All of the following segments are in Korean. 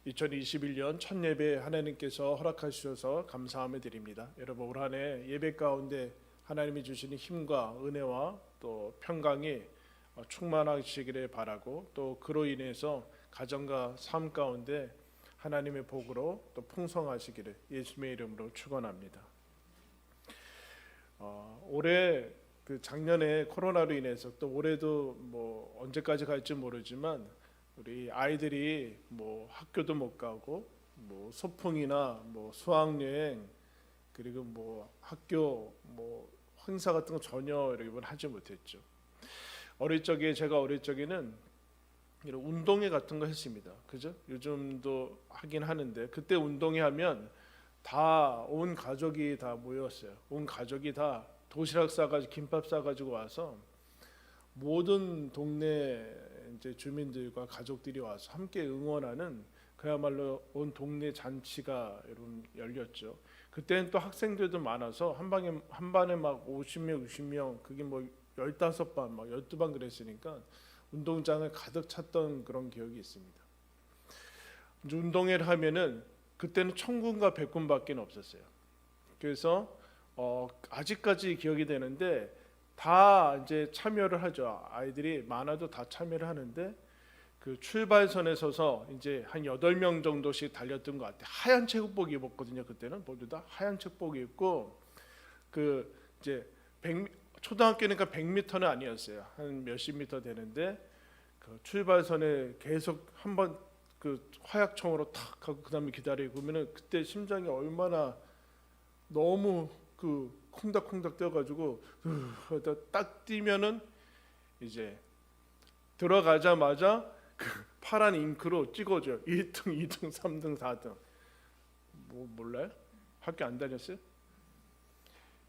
2021년 첫 예배 하나님께서 허락하셔서 감사함을 드립니다. 여러분 올 한 해 예배 가운데 하나님이 주시는 힘과 은혜와 또 평강이 충만하시기를 바라고, 또 그로 인해서 가정과 삶 가운데 하나님의 복으로 또 풍성하시기를 예수님의 이름으로 축원합니다. 올해 작년에 코로나로 인해서, 또 올해도 뭐 언제까지 갈지 모르지만 우리 아이들이 뭐 학교도 못 가고 뭐 소풍이나 뭐 수학여행, 그리고 뭐 학교 뭐 행사 같은 거 전혀 여러분 하지 못했죠. 제가 어릴 적에는 이런 운동회 같은 거 했습니다. 그죠? 요즘도 하긴 하는데, 그때 운동회 하면 다 온 가족이 다 모였어요. 온 가족이 다 도시락 싸가지고 김밥 싸가지고 와서 모든 동네 이제 주민들과 가족들이 와서 함께 응원하는, 그야말로 온 동네 잔치가 여러분 열렸죠. 그때는 또 학생들도 많아서 한 반에 막 50명, 60명, 그게 뭐 15반, 막 12반 그랬으니까 운동장을 가득 찼던 그런 기억이 있습니다. 이제 운동회를 하면은 그때는 천군과 백군밖에 없었어요. 그래서 아직까지 기억이 되는데 다 이제 참여를 하죠. 아이들이 많아도 다 참여를 하는데, 그 출발선에 서서 이제 한 8명 정도씩 달렸던 것 같아요. 하얀 체육복 입었거든요. 그때는 모두 다 하얀 체육복 입고, 그 이제 초등학교니까 100m는 아니었어요. 한 몇십 미터 되는데 그 출발선에 계속 한번 그 화약총으로 탁 하고 그다음에 기다리고 그러면은 그때 심장이 얼마나 너무 그 콩닥콩닥 뛰어가지고 딱 뛰면은 이제 들어가자마자 그 파란 잉크로 찍어줘요. 1등, 2등, 3등, 4등. 뭐 몰라요? 학교 안 다녔어요?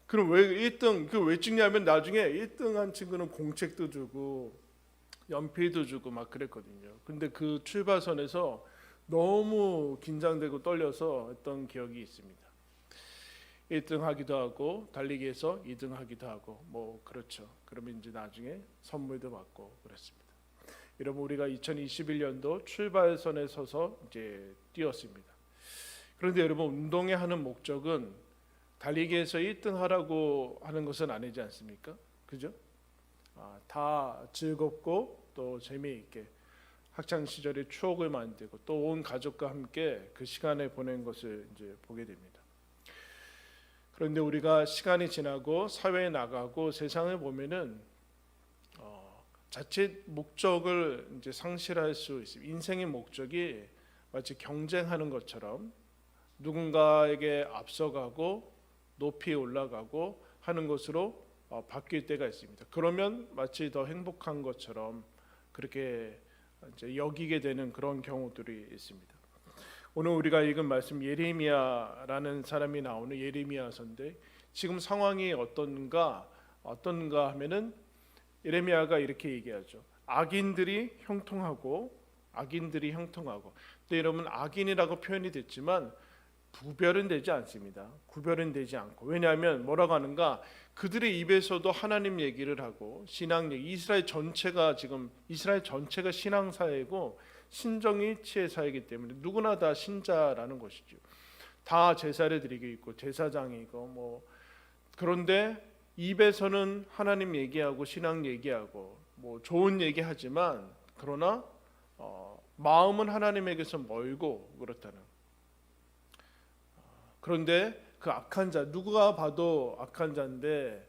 그럼 왜 1등 왜 찍냐면 나중에 1등한 친구는 공책도 주고 연필도 주고 막 그랬거든요. 근데 그 출발선에서 너무 긴장되고 떨려서 했던 기억이 있습니다. 1등 하기도 하고 달리기에서 2등 하기도 하고 뭐 그렇죠. 그러면 이제 나중에 선물도 받고 그랬습니다. 여러분 우리가 2021년도 출발선에 서서 이제 뛰었습니다. 그런데 여러분 운동회 하는 목적은 달리기에서 1등 하라고 하는 것은 아니지 않습니까? 그죠? 다 즐겁고 또 재미있게 학창 시절의 추억을 만들고 또 온 가족과 함께 그 시간을 보낸 것을 이제 보게 됩니다. 그런데 우리가 시간이 지나고 사회에 나가고 세상을 보면은 자칫 목적을 이제 상실할 수 있습니다. 인생의 목적이 마치 경쟁하는 것처럼 누군가에게 앞서가고 높이 올라가고 하는 것으로 바뀔 때가 있습니다. 그러면 마치 더 행복한 것처럼 그렇게 이제 여기게 되는 그런 경우들이 있습니다. 오늘 우리가 읽은 말씀 예레미야라는 사람이 나오는 예레미야서인데, 지금 상황이 어떤가 하면은 예레미야가 이렇게 얘기하죠. 악인들이 형통하고. 근데 여러분 악인이라고 표현이 됐지만 구별은 되지 않습니다. 구별은 되지 않고. 왜냐하면 뭐라고 하는가? 그들의 입에서도 하나님 얘기를 하고 신앙 얘기, 이스라엘 전체가 신앙 사회고 신정일치의 사회이기 때문에 누구나 다 신자라는 것이죠. 다 제사를 드리고 있고 제사장이고 뭐, 그런데 입에서는 하나님 얘기하고 신앙 얘기하고 뭐 좋은 얘기하지만 그러나 마음은 하나님에게서 멀고 그렇다는. 그런데 그 악한 자, 누가 봐도 악한 자인데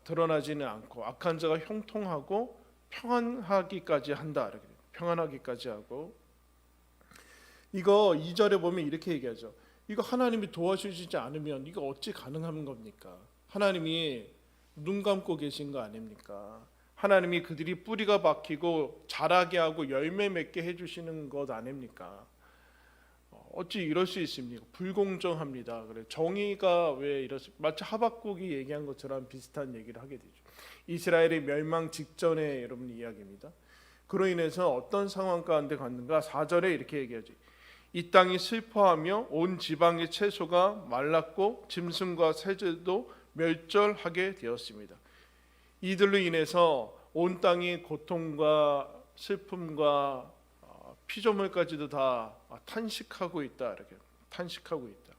드러나지는 않고 악한 자가 형통하고 평안하기까지 한다. 평안하기까지 하고. 이거 2절에 보면 이렇게 얘기하죠. 이거 하나님이 도와주시지 않으면 이거 어찌 가능한 겁니까? 하나님이 눈 감고 계신 거 아닙니까? 하나님이 그들이 뿌리가 박히고 자라게 하고 열매 맺게 해주시는 것 아닙니까? 어찌 이럴 수 있습니까? 불공정합니다. 그래, 정의가 왜 이렇습니까? 마치 하박국이 얘기한 것처럼 비슷한 얘기를 하게 되죠. 이스라엘의 멸망 직전의 여러분 이야기입니다. 그로 인해서 어떤 상황 가운데 갔는가? 4절에 이렇게 얘기하죠. 이 땅이 슬퍼하며 온 지방의 채소가 말랐고 짐승과 새들도 멸절하게 되었습니다. 이들로 인해서 온 땅이 고통과 슬픔과 피조물까지도 다 탄식하고 있다. 이렇게 탄식하고 있다.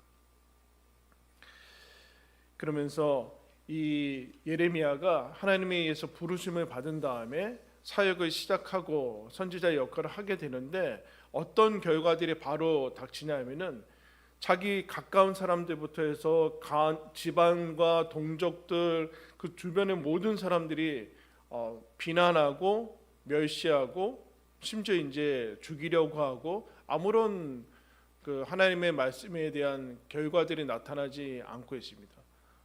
그러면서 이 예레미야가 하나님에 의해서 부르심을 받은 다음에 사역을 시작하고 선지자의 역할을 하게 되는데 어떤 결과들이 바로 닥치냐면은 자기 가까운 사람들부터 해서 집안과 동족들 그 주변의 모든 사람들이 비난하고 멸시하고 심지어 이제 죽이려고 하고 아무런 그 하나님의 말씀에 대한 결과들이 나타나지 않고 있습니다.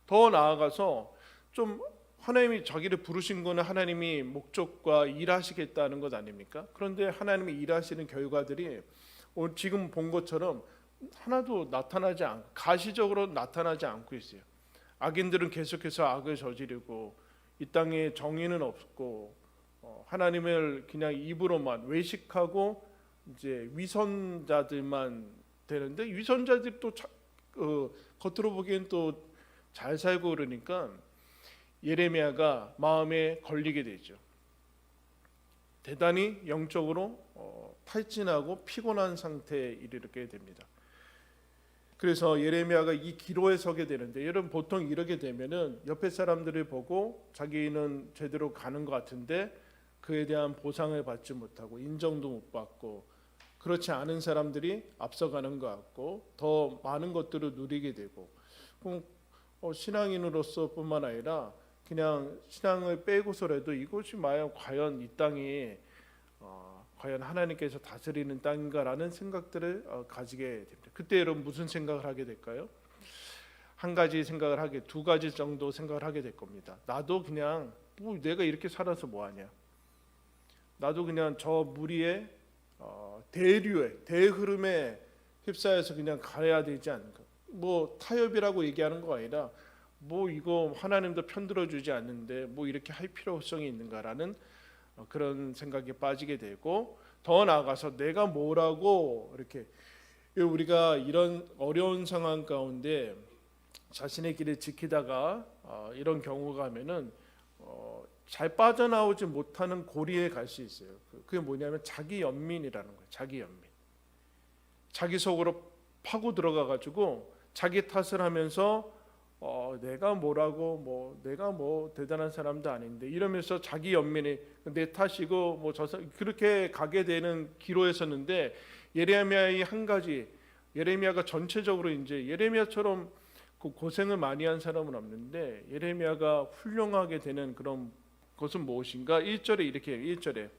더 나아가서 좀 하나님이 자기를 부르신 거는 하나님이 목적과 일하시겠다는 것 아닙니까? 그런데 하나님이 일하시는 결과들이 지금 본 것처럼 하나도 나타나지 않고 가시적으로 나타나지 않고 있어요. 악인들은 계속해서 악을 저지르고 이 땅에 정의는 없고 하나님을 그냥 입으로만 외식하고 이제 위선자들만 되는데 위선자들이 또 겉으로 보기엔 또 잘 살고 그러니까 예레미야가 마음에 걸리게 되죠. 대단히 영적으로 탈진하고 피곤한 상태에 이르게 됩니다. 그래서 예레미야가 이 기로에 서게 되는데 여러분 보통 이러게 되면은 옆에 사람들을 보고 자기는 제대로 가는 것 같은데 그에 대한 보상을 받지 못하고 인정도 못 받고 그렇지 않은 사람들이 앞서가는 것 같고 더 많은 것들을 누리게 되고 신앙인으로서뿐만 아니라 그냥 신앙을 빼고서라도 이곳이 과연 이 땅이 과연 하나님께서 다스리는 땅인가라는 생각들을 가지게 됩니다. 그때 여러분 무슨 생각을 하게 될까요? 한 가지 생각을 하게, 두 가지 정도 생각을 하게 될 겁니다. 나도 그냥 내가 이렇게 살아서 뭐하냐? 나도 그냥 저 무리의 대류에 대흐름에 휩싸여서 그냥 가야 되지 않을까? 타협이라고 얘기하는 거 아니라 이거 하나님도 편들어주지 않는데 이렇게 할 필요성이 있는가라는 그런 생각에 빠지게 되고 더 나아가서 내가 뭐라고 이렇게 우리가 이런 어려운 상황 가운데 자신의 길을 지키다가 이런 경우가 하면은 잘 빠져나오지 못하는 고리에 갈 수 있어요. 그게 뭐냐면 자기 연민이라는 거예요. 자기 연민. 자기 속으로 파고 들어가 가지고 자기 탓을 하면서 내가 뭐라고 내가 대단한 사람도 아닌데 이러면서 자기 연민이 내 탓이고 그렇게 가게 되는 기로에 섰는데 예레미야의 한 가지 예레미야가 전체적으로 이제 예레미야처럼 고생을 많이 한 사람은 없는데 예레미야가 훌륭하게 되는 그런 것은 무엇인가? 1절에 이렇게 1절에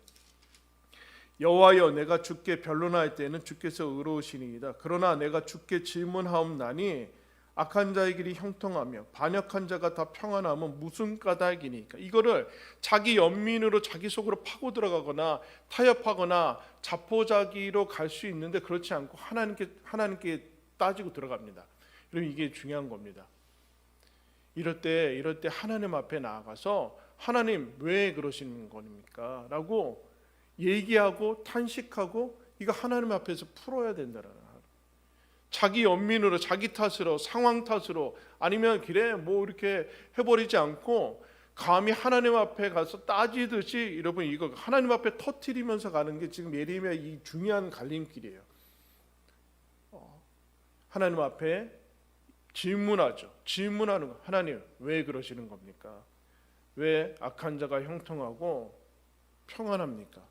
여호와여 내가 주께 변론할 때는 주께서 의로우시니이다. 그러나 내가 주께 질문하옵나니 악한 자의 길이 형통하며 반역한 자가 다 평안하면 무슨 까닭이니까. 이거를 자기 연민으로 자기 속으로 파고 들어가거나 타협하거나 자포자기로 갈 수 있는데 그렇지 않고 하나님께 따지고 들어갑니다. 그럼 이게 중요한 겁니다. 이럴 때 하나님 앞에 나아가서 하나님 왜 그러시는 겁니까? 라고 얘기하고 탄식하고 이거 하나님 앞에서 풀어야 된다라는 자기 연민으로 자기 탓으로 상황 탓으로 아니면 이렇게 해버리지 않고 감히 하나님 앞에 가서 따지듯이 여러분 이거 하나님 앞에 터뜨리면서 가는 게 지금 예레미야 이 중요한 갈림길이에요. 하나님 앞에 질문하죠. 질문하는 거. 하나님 왜 그러시는 겁니까? 왜 악한 자가 형통하고 평안합니까?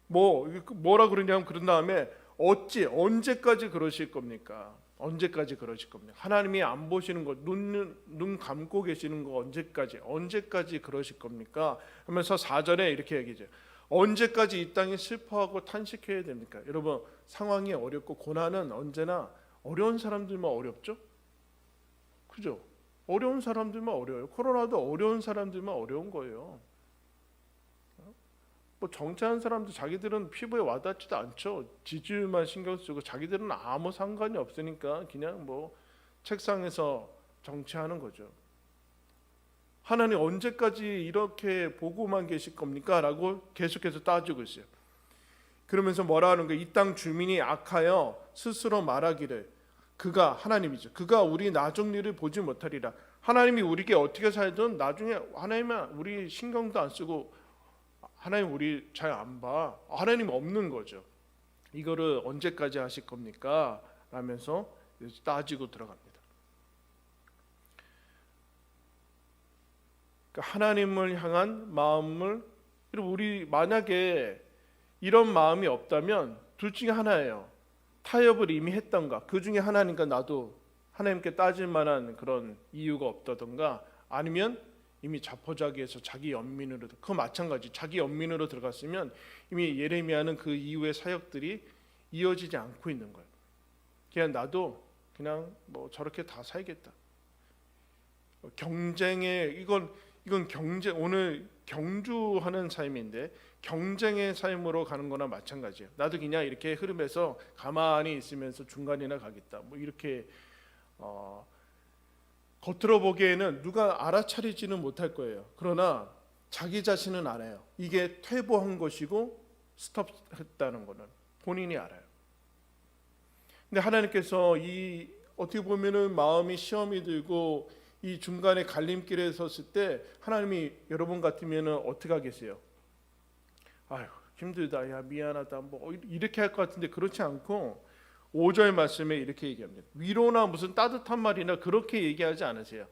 뭐라 그러냐면 그런 다음에 언제까지 그러실 겁니까? 언제까지 그러실 겁니까? 하나님이 안 보시는 거 눈 감고 계시는 거 언제까지 그러실 겁니까? 하면서 4절에 이렇게 얘기죠. 언제까지 이 땅에 슬퍼하고 탄식해야 됩니까? 여러분 상황이 어렵고 고난은 언제나 어려운 사람들만 어렵죠? 그죠? 어려운 사람들만 어려워요. 코로나도 어려운 사람들만 어려운 거예요. 정치하는 사람도 자기들은 피부에 와닿지도 않죠. 지지율만 신경 쓰고 자기들은 아무 상관이 없으니까 그냥 책상에서 정치하는 거죠. 하나님 언제까지 이렇게 보고만 계실 겁니까? 라고 계속해서 따지고 있어요. 그러면서 뭐라 하는 거예요? 이 땅 주민이 악하여 스스로 말하기를 그가 하나님이죠. 그가 우리 나중 일을 보지 못하리라. 하나님이 우리에게 어떻게 살든 나중에 하나님은 우리 신경도 안 쓰고 하나님 우리 잘 안 봐. 하나님 없는 거죠. 이거를 언제까지 하실 겁니까? 라면서 따지고 들어갑니다. 그러니까 하나님을 향한 마음을, 우리 만약에 이런 마음이 없다면 둘 중에 하나예요. 타협을 이미 했던가, 그 중에 하나니까 나도 하나님께 따질 만한 그런 이유가 없다던가, 아니면 이미 자포자기해서 자기 연민으로, 그거 마찬가지. 자기 연민으로 들어갔으면 이미 예레미야는 그 이후의 사역들이 이어지지 않고 있는 거예요. 그냥 나도 그냥 뭐 저렇게 다 살겠다. 경쟁에 이건 경쟁, 오늘 경주하는 삶인데 경쟁의 삶으로 가는 거나 마찬가지예요. 나도 그냥 이렇게 흐름에서 가만히 있으면서 중간이나 가겠다. 뭐 이렇게 겉으로 보기에는 누가 알아차리지는 못할 거예요. 그러나 자기 자신은 알아요. 이게 퇴보한 것이고 스톱했다는 거는 본인이 알아요. 근데 하나님께서 이 어떻게 보면은 마음이 시험이 들고 이 중간에 갈림길에 섰을 때 하나님이 여러분 같으면은 어떻게 하겠어요? 아유 힘들다, 야 미안하다, 뭐 이렇게 할 것 같은데 그렇지 않고 5절 말씀에 이렇게 얘기합니다. 위로나 무슨 따뜻한 말이나 그렇게 얘기하지 않으세요.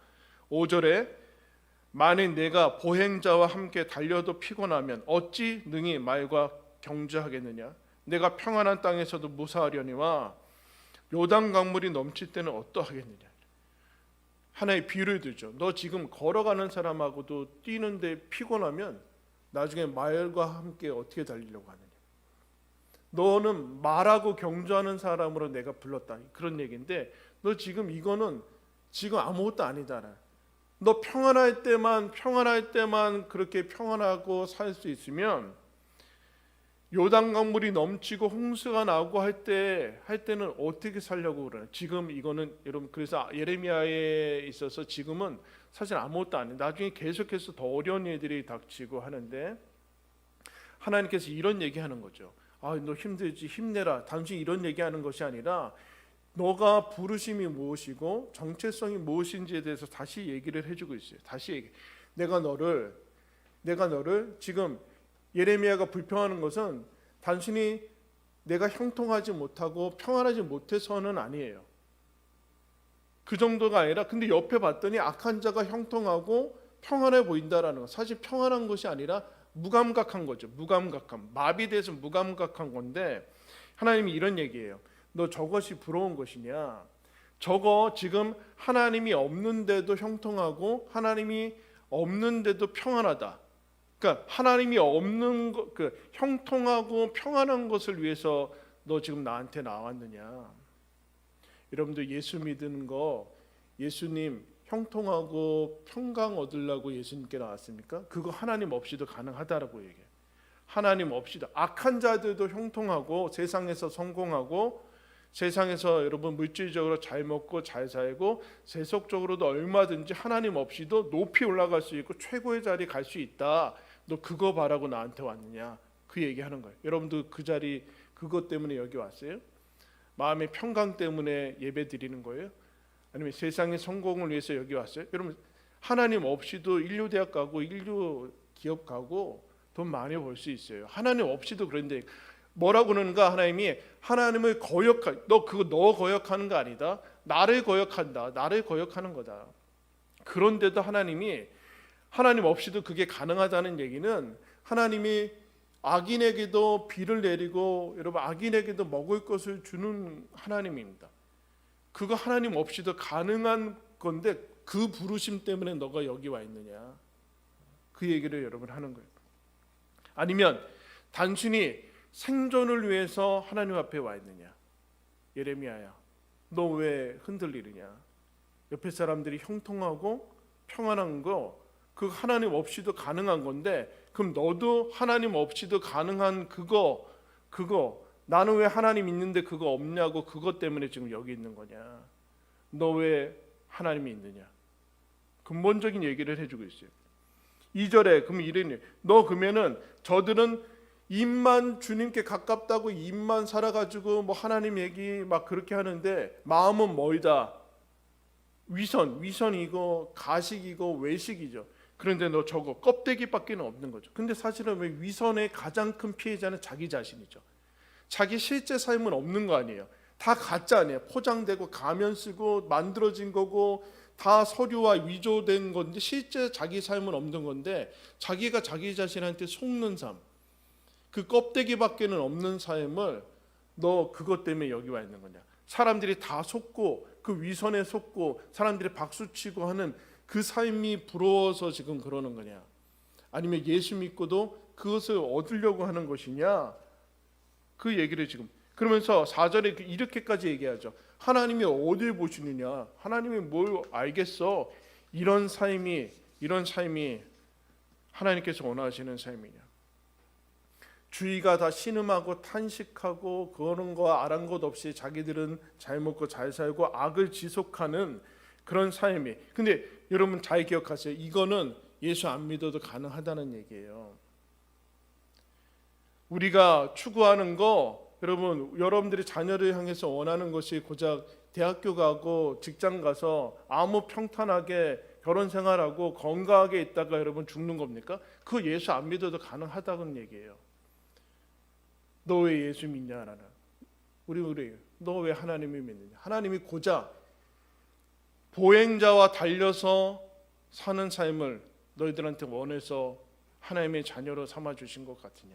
5절에 만일 내가 보행자와 함께 달려도 피곤하면 어찌 능히 말과 경주하겠느냐. 내가 평안한 땅에서도 무사하려니와 요단 강물이 넘칠 때는 어떠하겠느냐. 하나의 비유를 들죠. 너 지금 걸어가는 사람하고도 뛰는데 피곤하면 나중에 말과 함께 어떻게 달리려고 하느냐. 너는 말하고 경주하는 사람으로 내가 불렀다. 그런 얘기인데 너 지금 이거는 지금 아무것도 아니다. 너 평안할 때만 그렇게 평안하고 살 수 있으면 요단 강물이 넘치고 홍수가 나고 할 때는 어떻게 살려고 그러나. 지금 이거는 여러분, 그래서 예레미야에 있어서 지금은 사실 아무것도 아니에요. 나중에 계속해서 더 어려운 일들이 닥치고 하는데 하나님께서 이런 얘기하는 거죠. 아, 너 힘들지, 힘내라. 단순히 이런 얘기하는 것이 아니라 너가 부르심이 무엇이고 정체성이 무엇인지에 대해서 다시 얘기를 해주고 있어요. 다시 얘기. 내가 너를 지금 예레미야가 불평하는 것은 단순히 내가 형통하지 못하고 평안하지 못해서는 아니에요. 그 정도가 아니라, 근데 옆에 봤더니 악한 자가 형통하고 평안해 보인다라는 거. 사실 평안한 것이 아니라 무감각한 거죠. 무감각함. 마비돼서 무감각한 건데 하나님이 이런 얘기예요. 너 저것이 부러운 것이냐? 저거 지금 하나님이 없는데도 형통하고 하나님이 없는데도 평안하다. 그러니까 하나님이 없는 것, 형통하고 평안한 것을 위해서 너 지금 나한테 나왔느냐? 여러분들 예수 믿는 거, 예수님 형통하고 평강 얻으려고 예수님께 나왔습니까? 그거 하나님 없이도 가능하다라고 얘기해요. 하나님 없이도 악한 자들도 형통하고 세상에서 성공하고 세상에서 여러분 물질적으로 잘 먹고 잘 살고 세속적으로도 얼마든지 하나님 없이도 높이 올라갈 수 있고 최고의 자리 갈 수 있다. 너 그거 바라고 나한테 왔느냐? 그 얘기하는 거예요. 여러분도 그 자리, 그것 때문에 여기 왔어요? 마음의 평강 때문에 예배 드리는 거예요? 아니면 세상의 성공을 위해서 여기 왔어요? 여러분, 하나님 없이도 인류 대학 가고 인류 기업 가고 돈 많이 벌 수 있어요. 하나님 없이도. 그런데 뭐라고 그러는가? 하나님이 하나님을 너 거역하는 거 아니다. 나를 거역한다. 나를 거역하는 거다. 그런데도 하나님 없이도 그게 가능하다는 얘기는 하나님이 악인에게도 비를 내리고 여러분 악인에게도 먹을 것을 주는 하나님입니다. 그거 하나님 없이도 가능한 건데 그 부르심 때문에 너가 여기 와 있느냐? 그 얘기를 여러분 하는 거예요. 아니면 단순히 생존을 위해서 하나님 앞에 와 있느냐? 예레미야야, 너 왜 흔들리느냐? 옆에 사람들이 형통하고 평안한 거, 그 하나님 없이도 가능한 건데 그럼 너도 하나님 없이도 가능한 그거 나는 왜 하나님 있는데 그거 없냐고, 그것 때문에 지금 여기 있는 거냐? 너 왜 하나님이 있느냐? 근본적인 얘기를 해주고 있어요. 2절에 그럼 이러니 너 그러면은 저들은 입만 주님께 가깝다고 입만 살아가지고 뭐 하나님 얘기 막 그렇게 하는데 마음은 멀다. 위선이고 가식이고 외식이죠. 그런데 너 저거 껍데기밖에 없는 거죠. 근데 사실은 왜 위선의 가장 큰 피해자는 자기 자신이죠. 자기 실제 삶은 없는 거 아니에요. 다 가짜 아니에요. 포장되고 가면 쓰고 만들어진 거고 다 서류와 위조된 건데 실제 자기 삶은 없는 건데 자기가 자기 자신한테 속는 삶, 그 껍데기밖에는 없는 삶을 너 그것 때문에 여기 와 있는 거냐. 사람들이 다 속고 그 위선에 속고 사람들이 박수치고 하는 그 삶이 부러워서 지금 그러는 거냐, 아니면 예수 믿고도 그것을 얻으려고 하는 것이냐, 그 얘기를 지금 그러면서 4절에 이렇게까지 얘기하죠. 하나님이 어딜 보시느냐, 하나님이 뭘 알겠어, 이런 삶이 하나님께서 원하시는 삶이냐. 주위가 다 신음하고 탄식하고 그러는 거 아랑곳 없이 자기들은 잘 먹고 잘 살고 악을 지속하는 그런 삶이. 근데 여러분 잘 기억하세요. 이거는 예수 안 믿어도 가능하다는 얘기예요. 우리가 추구하는 거, 여러분들이 자녀를 향해서 원하는 것이 고작 대학교 가고 직장 가서 아무 평탄하게 결혼 생활하고 건강하게 있다가 여러분 죽는 겁니까? 그거 예수 안 믿어도 가능하다는 얘기예요. 너 왜 예수 믿냐라는, 우리 너 왜 하나님을 믿느냐. 하나님이 고작 보행자와 달려서 사는 삶을 너희들한테 원해서 하나님의 자녀로 삼아 주신 것 같으냐.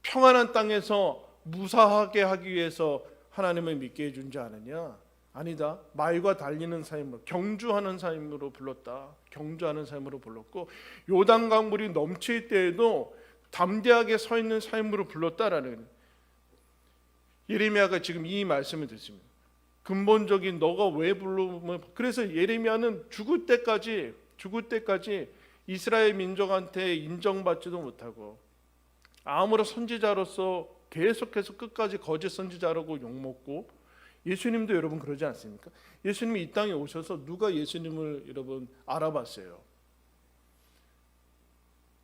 평안한 땅에서 무사하게 하기 위해서 하나님을 믿게 해준 지 아느냐. 아니다. 말과 달리는 삶을, 경주하는 삶으로 불렀다. 경주하는 삶으로 불렀고, 요단 물이 넘칠 때에도 담대하게 서 있는 삶으로 불렀다라는, 예레미야가 지금 이 말씀을 듣습니다. 근본적인 너가 왜 부르면, 그래서 예레미야는 죽을 때까지 이스라엘 민족한테 인정받지도 못하고 아무런 선지자로서 계속해서 끝까지 거짓 선지자라고 욕먹고, 예수님도 여러분 그러지 않습니까? 예수님이 이 땅에 오셔서 누가 예수님을 여러분 알아봤어요?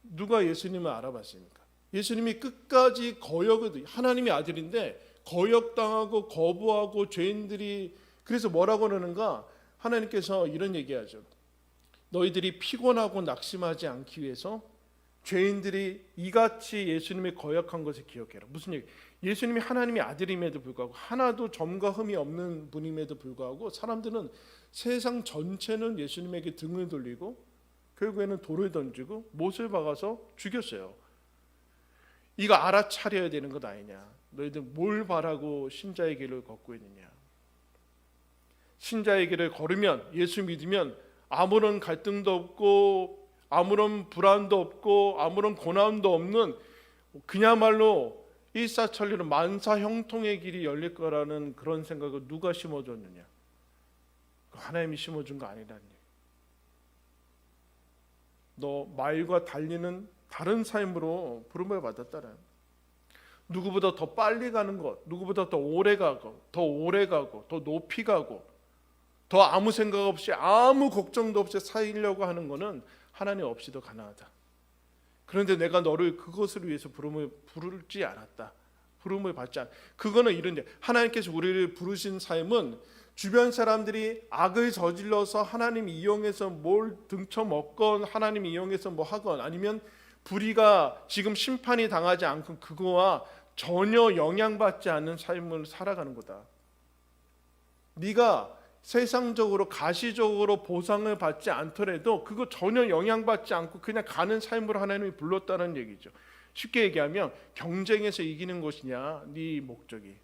누가 예수님을 알아봤습니까? 예수님이 끝까지 거역을, 하나님의 아들인데 거역당하고 거부하고 죄인들이, 그래서 뭐라고 그러는가? 하나님께서 이런 얘기하죠. 너희들이 피곤하고 낙심하지 않기 위해서 죄인들이 이같이 예수님의 거역한 것을 기억해라. 무슨 얘기? 예수님이 하나님의 아들임에도 불구하고, 하나도 점과 흠이 없는 분임에도 불구하고 사람들은 세상 전체는 예수님에게 등을 돌리고 결국에는 돌을 던지고 못을 박아서 죽였어요. 이거 알아차려야 되는 것 아니냐. 너희들 뭘 바라고 신자의 길을 걷고 있느냐. 신자의 길을 걸으면, 예수 믿으면 아무런 갈등도 없고 아무런 불안도 없고 아무런 고난도 없는, 그야말로 일사천리로 만사형통의 길이 열릴 거라는 그런 생각을 누가 심어줬느냐. 하나님이 심어준 거 아니라는 얘기. 너 말과 달리는 다른 삶으로 부름을 받았다는, 누구보다 더 빨리 가는 것, 누구보다 더 오래 가고 더 높이 가고 더 아무 생각 없이 아무 걱정도 없이 살려고 하는 것은 하나님 없이도 가능하다. 그런데 내가 너를 그것을 위해서 부르지 않았다. 부름을 받지 않았다. 그거는 이런데, 하나님께서 우리를 부르신 삶은 주변 사람들이 악을 저질러서 하나님 이용해서 뭘 등쳐먹건, 하나님 이용해서 뭐 하건, 아니면 불의가 지금 심판이 당하지 않고 그거와 전혀 영향받지 않는 삶을 살아가는 거다. 네가 세상적으로 가시적으로 보상을 받지 않더라도 그거 전혀 영향받지 않고 그냥 가는 삶으로 하나님이 불렀다는 얘기죠. 쉽게 얘기하면 경쟁에서 이기는 것이냐 네 목적이.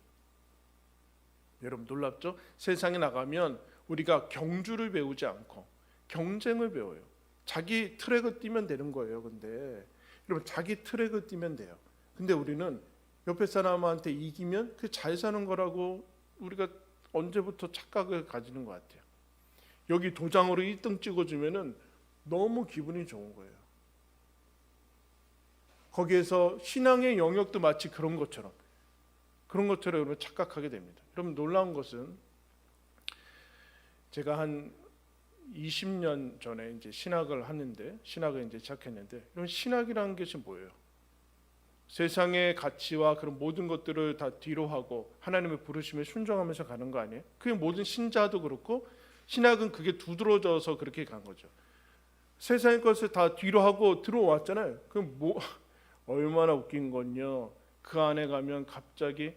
여러분 놀랍죠? 세상에 나가면 우리가 경주를 배우지 않고 경쟁을 배워요. 자기 트랙을 뛰면 되는 거예요. 근데 여러분 자기 트랙을 뛰면 돼요. 근데 우리는 옆에 사람한테 이기면 그 잘 사는 거라고 우리가 언제부터 착각을 가지는 것 같아요. 여기 도장으로 1등 찍어주면은 너무 기분이 좋은 거예요. 거기에서 신앙의 영역도 마치 그런 것처럼 여러분 착각하게 됩니다. 여러분 놀라운 것은, 제가 한 20년 전에 이제 신학을 이제 시작했는데, 여러분 신학이라는 것이 뭐예요? 세상의 가치와 그런 모든 것들을 다 뒤로 하고 하나님의 부르심에 순종하면서 가는 거 아니에요? 그게 모든 신자도 그렇고, 신학은 그게 두드러져서 그렇게 간 거죠. 세상의 것을 다 뒤로 하고 들어왔잖아요. 그럼 뭐 얼마나 웃긴 건요. 그 안에 가면 갑자기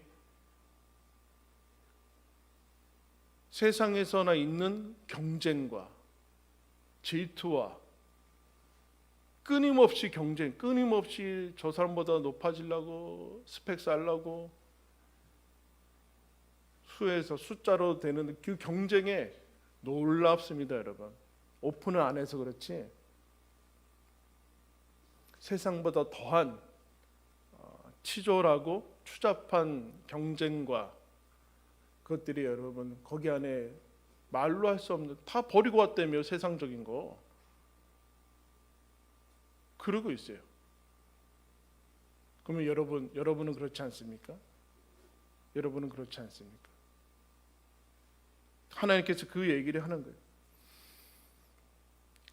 세상에서나 있는 경쟁과 질투와 끊임없이 경쟁, 끊임없이 저 사람보다 높아지려고 스펙 쌓으려고 수에서 숫자로 되는 그 경쟁에 놀랍습니다, 여러분. 오픈을 안 해서 그렇지 세상보다 더한 치졸하고 추잡한 경쟁과 그것들이 여러분 거기 안에 말로 할 수 없는, 다 버리고 왔다며 세상적인 거 그러고 있어요. 그러면 여러분은 그렇지 않습니까? 여러분은 그렇지 않습니까? 하나님께서 그 얘기를 하는 거예요.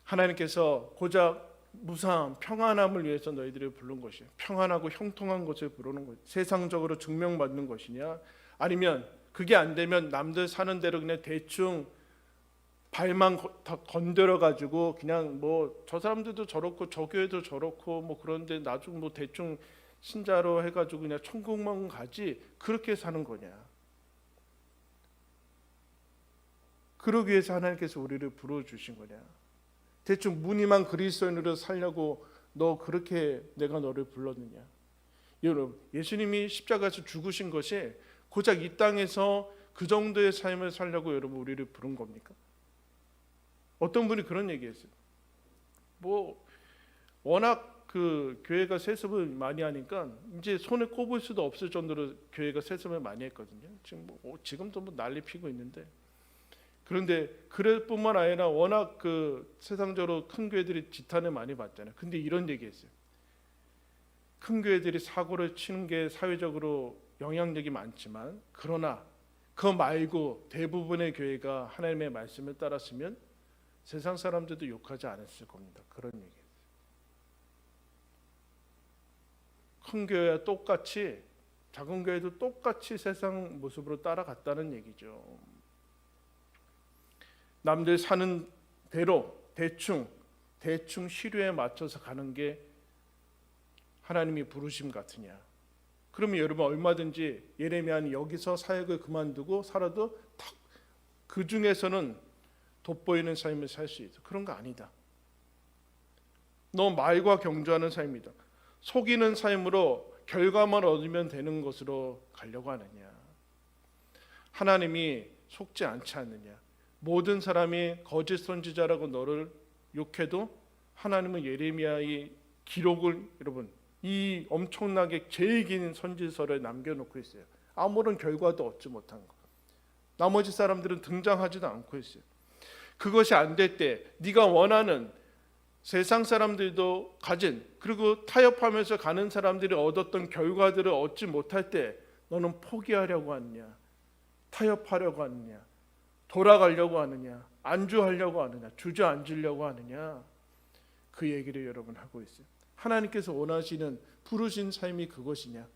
하나님께서 고작 무사함, 평안함을 위해서 너희들을 부른 것이야. 평안하고 형통한 것을 부르는 것. 세상적으로 증명받는 것이냐? 아니면 그게 안 되면 남들 사는 대로 그냥 대충 발만 건드려 가지고 그냥 뭐 저 사람들도 저렇고 저 교회도 저렇고 뭐 그런데 나중 뭐 대충 신자로 해가지고 그냥 천국만 가지 그렇게 사는 거냐? 그러기 위해서 하나님께서 우리를 부르주신 거냐? 대충 무늬만 그리스도인으로 살려고 너 그렇게 내가 너를 불렀느냐? 여러분, 예수님이 십자가에서 죽으신 것이 고작 이 땅에서 그 정도의 삶을 살려고 여러분 우리를 부른 겁니까? 어떤 분이 그런 얘기했어요. 뭐 워낙 그 교회가 세습을 많이 하니까 이제 손에 꼽을 수도 없을 정도로 교회가 세습을 많이 했거든요. 지금도 뭐 난리 피고 있는데, 그런데 그럴 뿐만 아니라 워낙 그 세상적으로 큰 교회들이 지탄을 많이 받잖아요. 근데 이런 얘기했어요. 큰 교회들이 사고를 치는 게 사회적으로 영향력이 많지만, 그러나 그거 말고 대부분의 교회가 하나님의 말씀을 따랐으면 세상 사람들도 욕하지 않았을 겁니다. 그런 얘기예요. 큰 교회와 똑같이 작은 교회도 똑같이 세상 모습으로 따라갔다는 얘기죠. 남들 사는 대로 대충 시류에 맞춰서 가는 게 하나님이 부르심 같으냐? 그러면 여러분 얼마든지 예레미야는 여기서 사역을 그만두고 살아도 그 중에서는 돋보이는 삶을 살 수 있어. 그런 거 아니다. 너 말과 경주하는 삶이다. 속이는 삶으로 결과만 얻으면 되는 것으로 가려고 하느냐? 하나님이 속지 않지 않느냐? 모든 사람이 거짓 선지자라고 너를 욕해도 하나님은 예레미야의 기록을 여러분 이 엄청나게 제일 긴 선지서를 남겨놓고 있어요. 아무런 결과도 얻지 못한 거. 나머지 사람들은 등장하지도 않고 있어요. 그것이 안 될 때 네가 원하는 세상 사람들도 가진, 그리고 타협하면서 가는 사람들이 얻었던 결과들을 얻지 못할 때 너는 포기하려고 하느냐? 타협하려고 하느냐? 돌아가려고 하느냐? 안주하려고 하느냐? 주저앉으려고 하느냐? 그 얘기를 여러분 하고 있어요. 하나님께서 원하시는 부르신 삶이 그것이냐?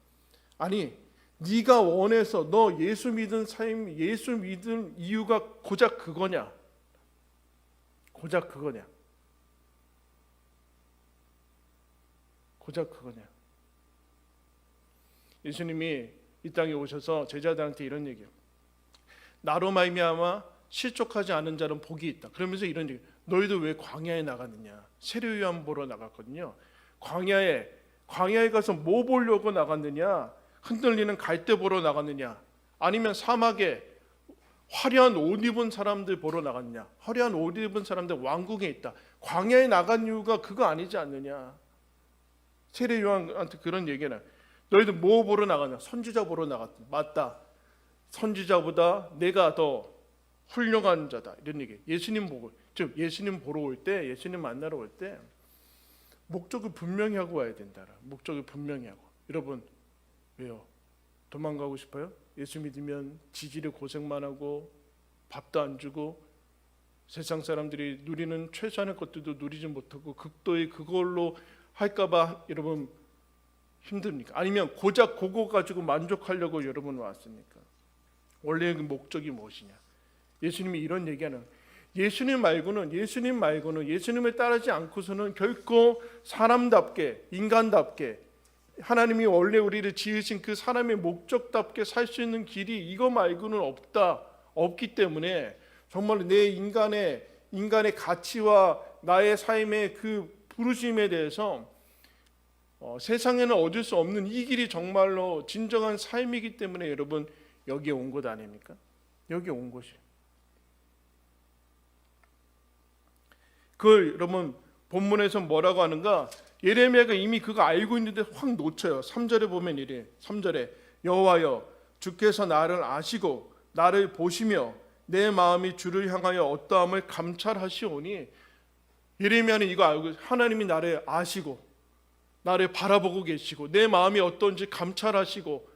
아니, 네가 원해서 너 예수 믿은 삶, 예수 믿은 이유가 고작 그거냐? 고작 그거냐? 고작 그거냐? 예수님이 이 땅에 오셔서 제자들한테 이런 얘기해요. 나로 말미암아 실족하지 않은 자는 복이 있다. 그러면서 이런 얘기. 너희도 왜 광야에 나갔느냐? 세례요한 보러 나갔거든요. 광야에 가서 뭐 보려고 나갔느냐? 흔들리는 갈대 보러 나갔느냐? 아니면 사막에 화려한 옷 입은 사람들 보러 나갔느냐? 화려한 옷 입은 사람들 왕궁에 있다. 광야에 나간 이유가 그거 아니지 않느냐? 세례 요한한테 그런 얘기는 너희들 뭐 보러 나갔냐? 선지자 보러 나갔다. 맞다. 선지자보다 내가 더 훌륭한 자다. 이런 얘기. 예수님 보고, 즉 예수님 보러 올 때, 예수님 만나러 올 때 목적을 분명히 하고 와야 된다. 목적을 분명히 하고. 여러분 왜요? 도망가고 싶어요? 예수 믿으면 지지를 고생만 하고 밥도 안 주고 세상 사람들이 누리는 최소한의 것들도 누리지 못하고 극도의 그걸로 할까봐 여러분 힘듭니까? 아니면 고작 그거 가지고 만족하려고 여러분 왔습니까? 원래 그 목적이 무엇이냐? 예수님이 이런 얘기하는, 예수님 말고는 예수님을 따르지 않고서는 결코 사람답게 인간답게 하나님이 원래 우리를 지으신 그 사람의 목적답게 살 수 있는 길이 이거 말고는 없기 때문에 정말 내 인간의 가치와 나의 삶의 그 부르심에 대해서 세상에는 얻을 수 없는 이 길이 정말로 진정한 삶이기 때문에 여러분 여기에 온 것 아닙니까? 여기에 온 것이. 그걸 여러분 본문에서 뭐라고 하는가? 예레미야가 이미 그거 알고 있는데 확 놓쳐요. 3절에 보면 이래. 3절에 여호와여 주께서 나를 아시고 나를 보시며 내 마음이 주를 향하여 어떠함을 감찰하시오니, 예레미야는 이거 알고 하나님이 나를 아시고 나를 바라보고 계시고 내 마음이 어떤지 감찰하시고,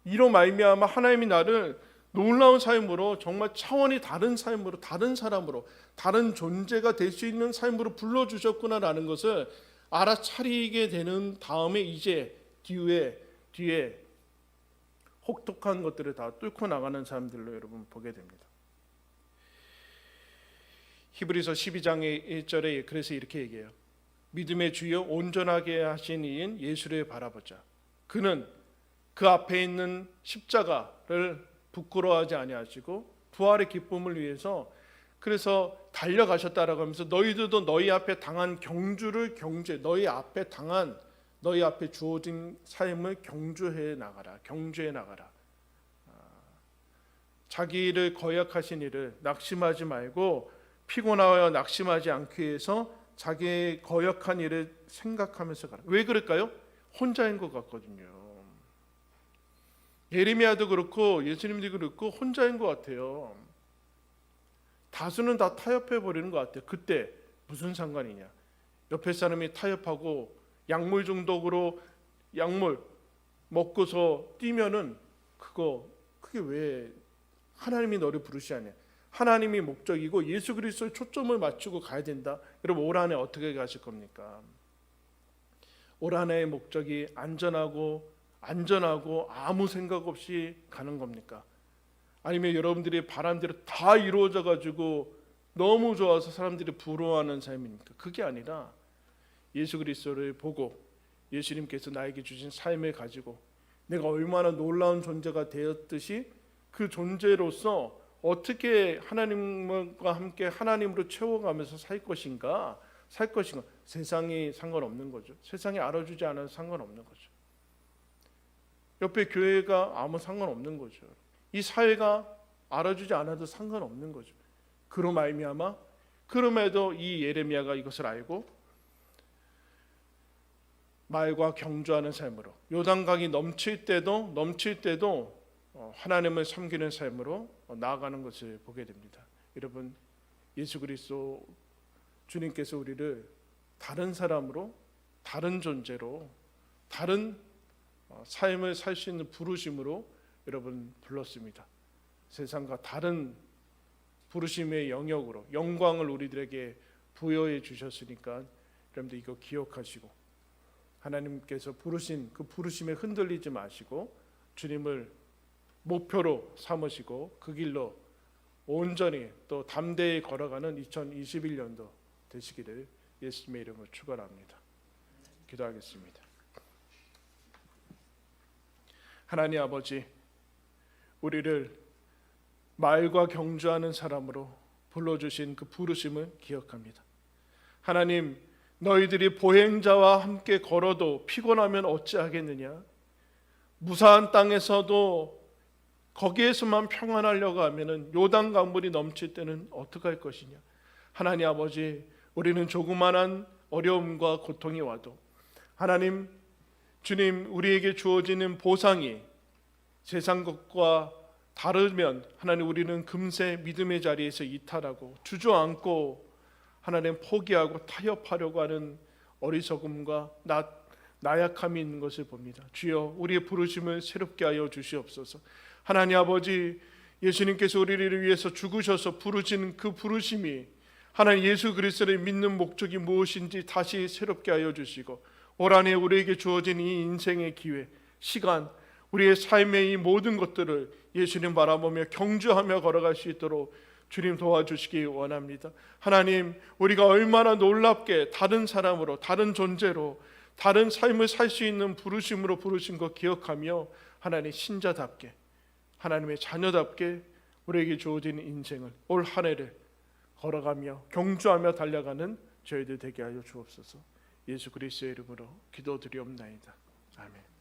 이로 말미암아 하나님이 나를 놀라운 삶으로 정말 차원이 다른 삶으로, 다른 사람으로, 다른 존재가 될 수 있는 삶으로 불러주셨구나라는 것을 알아차리게 되는 다음에 이제 뒤에 혹독한 것들을 다 뚫고 나가는 사람들로 여러분 보게 됩니다. 히브리서 12장의 1절에 그래서 이렇게 얘기해요. 믿음의 주여 온전하게 하신 이인 예수를 바라보자. 그는 그 앞에 있는 십자가를 부끄러워하지 아니하시고 부활의 기쁨을 위해서 그래서 달려가셨다라고 하면서 너희들도 너희 앞에 당한 경주를 너희 앞에 주어진 삶을 경주해 나가라. 자기를 거역하신 이를 낙심하지 말고 피곤하여 낙심하지 않기 위해서 자기의 거역한 일을 생각하면서 가라. 왜 그럴까요? 혼자인 것 같거든요. 예레미야도 그렇고 예수님도 그렇고 혼자인 것 같아요. 다수는 다 타협해 버리는 것 같아요. 그때 무슨 상관이냐? 옆에 사람이 타협하고 약물 중독으로 약물 먹고서 뛰면은 그게 왜 하나님이 너를 부르시냐? 하나님이 목적이고 예수 그리스도에 초점을 맞추고 가야 된다. 여러분 올 한해 어떻게 가실 겁니까? 올 한해의 목적이 안전하고 아무 생각 없이 가는 겁니까? 아니면 여러분들이 바람대로 다 이루어져 가지고 너무 좋아서 사람들이 부러워하는 삶입니까? 그게 아니라 예수 그리스도를 보고 예수님께서 나에게 주신 삶을 가지고 내가 얼마나 놀라운 존재가 되었듯이 그 존재로서 어떻게 하나님과 함께 하나님으로 채워가면서 살 것인가. 세상이 상관없는 거죠. 세상이 알아주지 않아도 상관없는 거죠. 옆에 교회가 아무 상관없는 거죠. 이 사회가 알아주지 않아도 상관없는 거죠. 그로 말미암아 그럼에도 이 예레미야가 이것을 알고 말과 경주하는 삶으로 요단강이 넘칠 때도 하나님을 섬기는 삶으로 나아가는 것을 보게 됩니다. 여러분 예수 그리스도 주님께서 우리를 다른 사람으로, 다른 존재로, 다른 삶을 살 수 있는 부르심으로 여러분 불렀습니다. 세상과 다른 부르심의 영역으로 영광을 우리들에게 부여해 주셨으니까 여러분들 이거 기억하시고 하나님께서 부르신 그 부르심에 흔들리지 마시고 주님을 목표로 삼으시고 그 길로 온전히 또 담대히 걸어가는 2021년도 되시기를 예수님의 이름으로 축원합니다. 기도하겠습니다. 하나님 아버지, 우리를 말과 경주하는 사람으로 불러주신 그 부르심을 기억합니다. 하나님, 너희들이 보행자와 함께 걸어도 피곤하면 어찌하겠느냐? 무사한 땅에서도 거기에서만 평안하려고 하면은 요단 강물이 넘칠 때는 어떻게 할 것이냐? 하나님 아버지, 우리는 조그만한 어려움과 고통이 와도 하나님, 주님, 우리에게 주어지는 보상이 세상 것과 다르면 하나님 우리는 금세 믿음의 자리에서 이탈하고 주저앉고 하나님 포기하고 타협하려고 하는 어리석음과 나약함이 있는 것을 봅니다. 주여, 우리의 부르심을 새롭게 하여 주시옵소서. 하나님 아버지, 예수님께서 우리를 위해서 죽으셔서 부르신 그 부르심이 하나님 예수 그리스도를 믿는 목적이 무엇인지 다시 새롭게 하여 주시고 올 한해 우리에게 주어진 이 인생의 기회, 시간, 우리의 삶의 이 모든 것들을 예수님 바라보며 경주하며 걸어갈 수 있도록 주님 도와주시기 원합니다. 하나님, 우리가 얼마나 놀랍게 다른 사람으로, 다른 존재로, 다른 삶을 살 수 있는 부르심으로 부르신 것 기억하며 하나님 신자답게, 하나님의 자녀답게 우리에게 주어진 인생을, 올 한 해를 걸어가며 경주하며 달려가는 저희들 되게 하여 주옵소서. 예수 그리스도의 이름으로 기도드리옵나이다. 아멘.